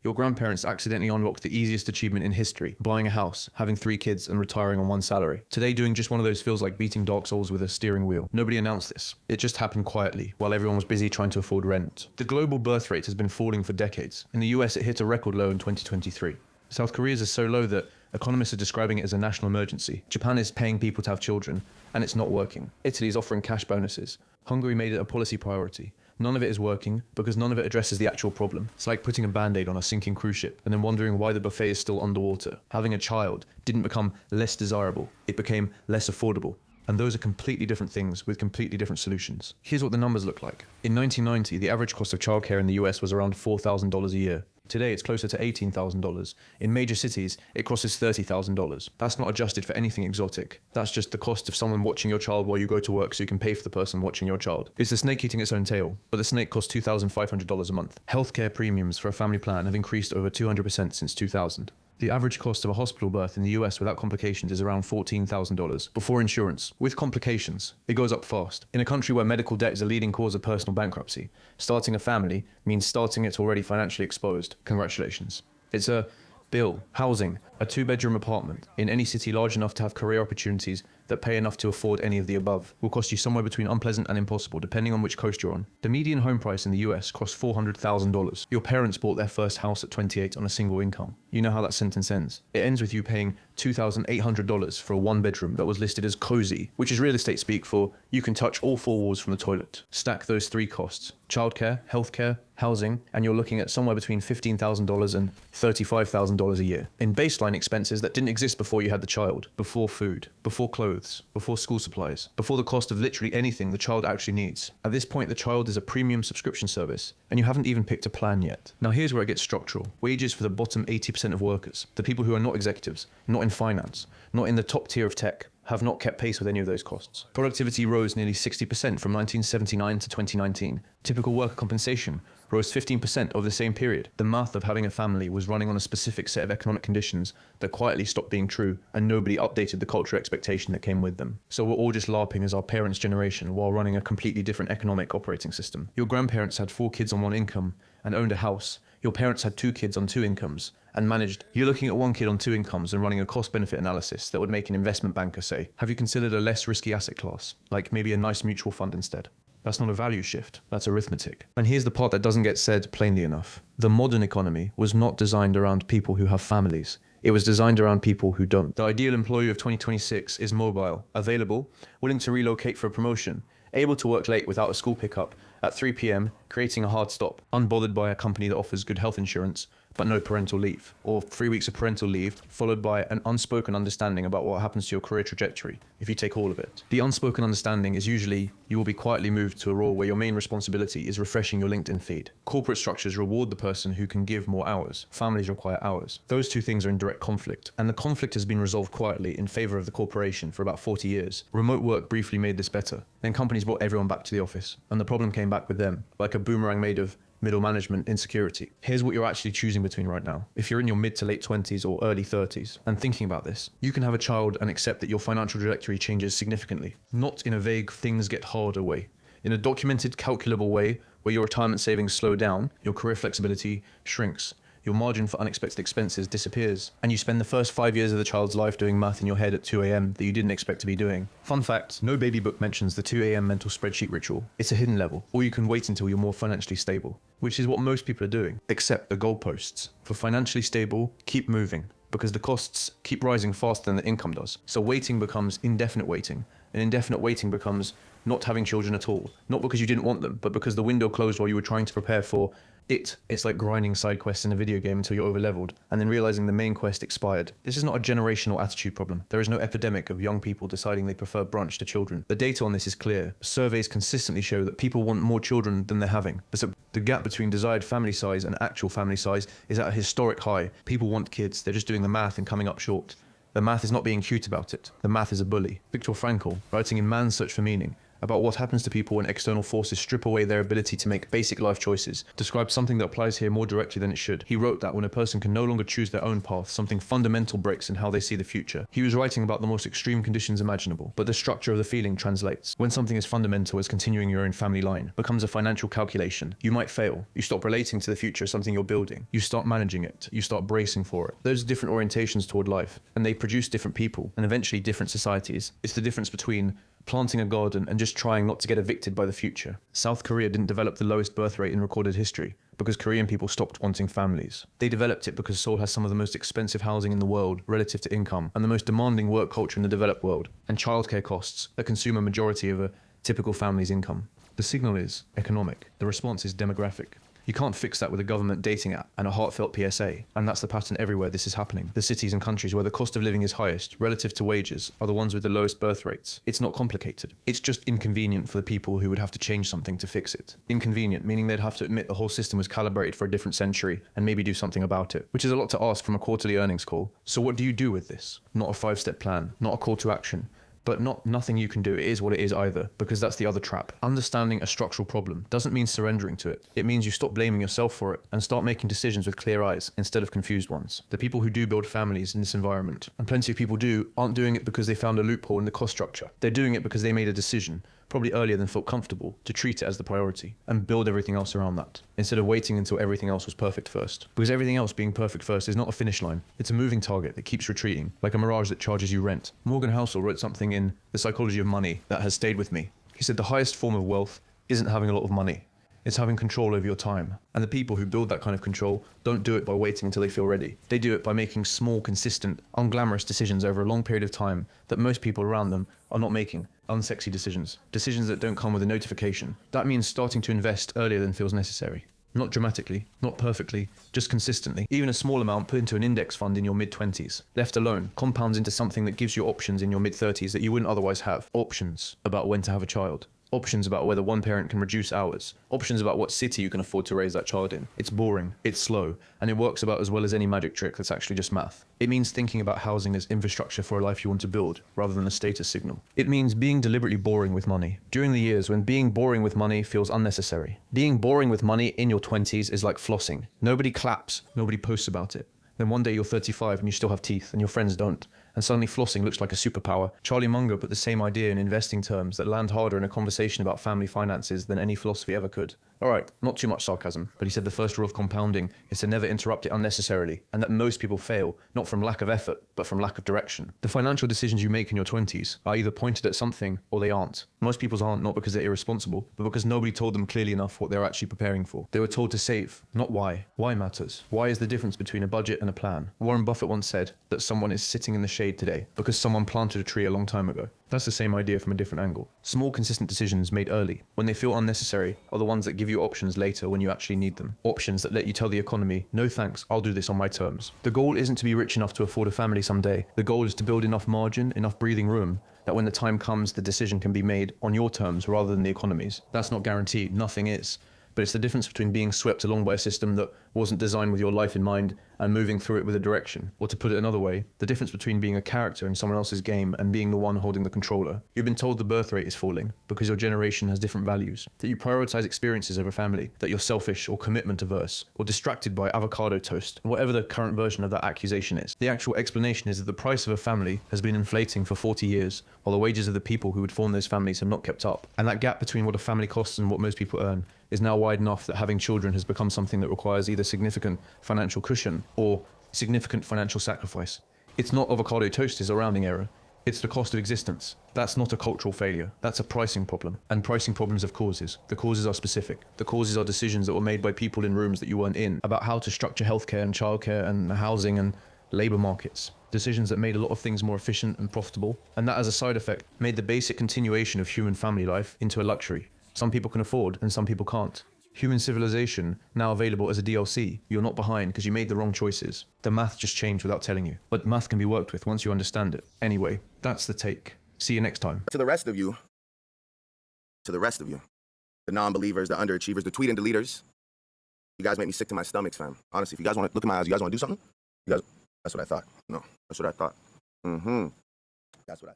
Your grandparents accidentally unlocked the easiest achievement in history, buying a house, having 3 kids, and retiring on one salary. Today, doing just one of those feels like beating Dark Souls with a steering wheel. Nobody announced this. It just happened quietly, while everyone was busy trying to afford rent. The global birth rate has been falling for decades. In the US, it hit a record low in 2023. South Korea's is so low that economists are describing it as a national emergency. Japan is paying people to have children, and it's not working. Italy is offering cash bonuses. Hungary made it a policy priority. None of it is working because none of it addresses the actual problem. It's like putting a band-aid on a sinking cruise ship and then wondering why the buffet is still underwater. Having a child didn't become less desirable, it became less affordable. And those are completely different things with completely different solutions. Here's what the numbers look like. In 1990, the average cost of childcare in the US was around $4,000 a year. Today, it's closer to $18,000. In major cities, it crosses $30,000. That's not adjusted for anything exotic. That's just the cost of someone watching your child while you go to work so you can pay for the person watching your child. It's the snake eating its own tail, but the snake costs $2,500 a month. Healthcare premiums for a family plan have increased over 200% since 2000. The average cost of a hospital birth in the US without complications is around $14,000 before insurance. With complications, it goes up fast. In a country where medical debt is a leading cause of personal bankruptcy, starting a family means starting it already financially exposed. Congratulations. It's a bill, housing, a 2-bedroom apartment in any city large enough to have career opportunities that pay enough to afford any of the above will cost you somewhere between unpleasant and impossible, depending on which coast you're on. The median home price in the US costs $400,000. Your parents bought their first house at 28 on a single income. You know how that sentence ends. It ends with you paying $2,800 for a 1-bedroom that was listed as cozy, which is real estate speak for you can touch all 4 walls from the toilet. Stack those 3 costs: childcare, healthcare, housing, and you're looking at somewhere between $15,000 and $35,000 a year in baseline expenses that didn't exist before you had the child, before food, before clothes, before school supplies, before the cost of literally anything the child actually needs. At this point, the child is a premium subscription service, and you haven't even picked a plan yet. Now here's where it gets structural. Wages for the bottom 80% of workers, the people who are not executives, not in finance, not in the top tier of tech, have not kept pace with any of those costs. Productivity rose nearly 60% from 1979 to 2019. Typical worker compensation rose 15% over the same period. The math of having a family was running on a specific set of economic conditions that quietly stopped being true, and nobody updated the cultural expectation that came with them. So we're all just LARPing as our parents' generation while running a completely different economic operating system. Your grandparents had 4 kids on 1 income and owned a house. Your parents had 2 kids on 2 incomes and managed. You're looking at 1 kid on 2 incomes and running a cost-benefit analysis that would make an investment banker say, have you considered a less risky asset class, like maybe a nice mutual fund instead? That's not a value shift, that's arithmetic. And here's the part that doesn't get said plainly enough. The modern economy was not designed around people who have families. It was designed around people who don't. The ideal employee of 2026 is mobile, available, willing to relocate for a promotion, able to work late without a school pickup at 3 p.m, creating a hard stop, unbothered by a company that offers good health insurance, but no parental leave, or 3 weeks of parental leave, followed by an unspoken understanding about what happens to your career trajectory, if you take all of it. The unspoken understanding is usually you will be quietly moved to a role where your main responsibility is refreshing your LinkedIn feed. Corporate structures reward the person who can give more hours. Families require hours. Those 2 things are in direct conflict, and the conflict has been resolved quietly in favor of the corporation for about 40 years. Remote work briefly made this better. Then companies brought everyone back to the office, and the problem came back with them, like a boomerang made of middle management insecurity. Here's what you're actually choosing between right now. If you're in your mid to late 20s or early 30s and thinking about this, you can have a child and accept that your financial trajectory changes significantly, not in a vague things get harder way, in a documented, calculable way where your retirement savings slow down, your career flexibility shrinks, your margin for unexpected expenses disappears, and you spend the first 5 years of the child's life doing math in your head at 2 a.m. that you didn't expect to be doing. Fun fact, no baby book mentions the 2 a.m. mental spreadsheet ritual. It's a hidden level, or you can wait until you're more financially stable, which is what most people are doing, except the goalposts. For financially stable, keep moving, because the costs keep rising faster than the income does. So waiting becomes indefinite waiting, and indefinite waiting becomes not having children at all. Not because you didn't want them, but because the window closed while you were trying to prepare for it. It's like grinding side quests in a video game until you're over-leveled, and then realizing the main quest expired. This is not a generational attitude problem. There is no epidemic of young people deciding they prefer brunch to children. The data on this is clear. Surveys consistently show that people want more children than they're having. The gap between desired family size and actual family size is at a historic high. People want kids, they're just doing the math and coming up short. The math is not being cute about it. The math is a bully. Viktor Frankl, writing in Man's Search for Meaning, about what happens to people when external forces strip away their ability to make basic life choices, describes something that applies here more directly than it should. He wrote that when a person can no longer choose their own path, something fundamental breaks in how they see the future. He was writing about the most extreme conditions imaginable, but the structure of the feeling translates. When something as fundamental as continuing your own family line becomes a financial calculation, you might fail. You stop relating to the future as something you're building. You start managing it. You start bracing for it. Those are different orientations toward life, and they produce different people and eventually different societies. It's the difference between planting a garden and just trying not to get evicted by the future. South Korea didn't develop the lowest birth rate in recorded history because Korean people stopped wanting families. They developed it because Seoul has some of the most expensive housing in the world relative to income and the most demanding work culture in the developed world, and childcare costs that consume a majority of a typical family's income. The signal is economic. The response is demographic. You can't fix that with a government dating app and a heartfelt PSA, and that's the pattern everywhere this is happening. The cities and countries where the cost of living is highest relative to wages are the ones with the lowest birth rates. It's not complicated. It's just inconvenient for the people who would have to change something to fix it. Inconvenient, meaning they'd have to admit the whole system was calibrated for a different century and maybe do something about it, which is a lot to ask from a quarterly earnings call. So what do you do with this? Not a 5-step plan, not a call to action. But nothing you can do. It is what it is either, because that's the other trap. Understanding a structural problem doesn't mean surrendering to it. It means you stop blaming yourself for it and start making decisions with clear eyes instead of confused ones. The people who do build families in this environment, and plenty of people do, aren't doing it because they found a loophole in the cost structure. They're doing it because they made a decision, probably earlier than felt comfortable, to treat it as the priority and build everything else around that, instead of waiting until everything else was perfect first. Because everything else being perfect first is not a finish line. It's a moving target that keeps retreating, like a mirage that charges you rent. Morgan Housel wrote something in The Psychology of Money that has stayed with me. He said the highest form of wealth isn't having a lot of money. It's having control over your time. And the people who build that kind of control don't do it by waiting until they feel ready. They do it by making small, consistent, unglamorous decisions over a long period of time that most people around them are not making. Unsexy decisions. Decisions that don't come with a notification. That means starting to invest earlier than feels necessary. Not dramatically, not perfectly, just consistently. Even a small amount put into an index fund in your mid-20s. Left alone, compounds into something that gives you options in your mid-30s that you wouldn't otherwise have. Options about when to have a child. Options about whether one parent can reduce hours. Options about what city you can afford to raise that child in. It's boring, it's slow, and it works about as well as any magic trick that's actually just math. It means thinking about housing as infrastructure for a life you want to build, rather than a status signal. It means being deliberately boring with money. During the years when being boring with money feels unnecessary. Being boring with money in your 20s is like flossing. Nobody claps, nobody posts about it. Then one day you're 35 and you still have teeth and your friends don't. And suddenly flossing looks like a superpower. Charlie Munger put the same idea in investing terms that land harder in a conversation about family finances than any philosophy ever could. Alright, not too much sarcasm, but he said the first rule of compounding is to never interrupt it unnecessarily, and that most people fail, not from lack of effort, but from lack of direction. The financial decisions you make in your 20s are either pointed at something or they aren't. Most people's aren't, not because they're irresponsible, but because nobody told them clearly enough what they're actually preparing for. They were told to save, not why. Why matters. Why is the difference between a budget and a plan. Warren Buffett once said that someone is sitting in the shade today because someone planted a tree a long time ago. That's the same idea from a different angle. Small, consistent decisions made early, when they feel unnecessary, are the ones that give you options later when you actually need them. Options that let you tell the economy, no thanks, I'll do this on my terms. The goal isn't to be rich enough to afford a family someday. The goal is to build enough margin, enough breathing room, that when the time comes, the decision can be made on your terms rather than the economy's. That's not guaranteed, nothing is. But it's the difference between being swept along by a system that wasn't designed with your life in mind and moving through it with a direction. Or to put it another way, the difference between being a character in someone else's game and being the one holding the controller. You've been told the birth rate is falling because your generation has different values, that you prioritize experiences over family, that you're selfish or commitment averse, or distracted by avocado toast, and whatever the current version of that accusation is. The actual explanation is that the price of a family has been inflating for 40 years, while the wages of the people who would form those families have not kept up. And that gap between what a family costs and what most people earn is now wide enough that having children has become something that requires either significant financial cushion or significant financial sacrifice. It's not avocado toast is a rounding error. It's the cost of existence. That's not a cultural failure. That's a pricing problem. And pricing problems have causes. The causes are specific. The causes are decisions that were made by people in rooms that you weren't in about how to structure healthcare and childcare and housing and labor markets. Decisions that made a lot of things more efficient and profitable. And that as a side effect made the basic continuation of human family life into a luxury. Some people can afford and some people can't. Human civilization, now available as a DLC. You're not behind because you made the wrong choices. The math just changed without telling you. But math can be worked with once you understand it. Anyway, that's the take. See you next time. To the rest of you, the non-believers, the underachievers, the tweet and deleters, you guys make me sick to my stomach, fam. Honestly, if you guys want to look in my eyes, you guys want to do something? You guys, that's what I thought. No, that's what I thought. That's what I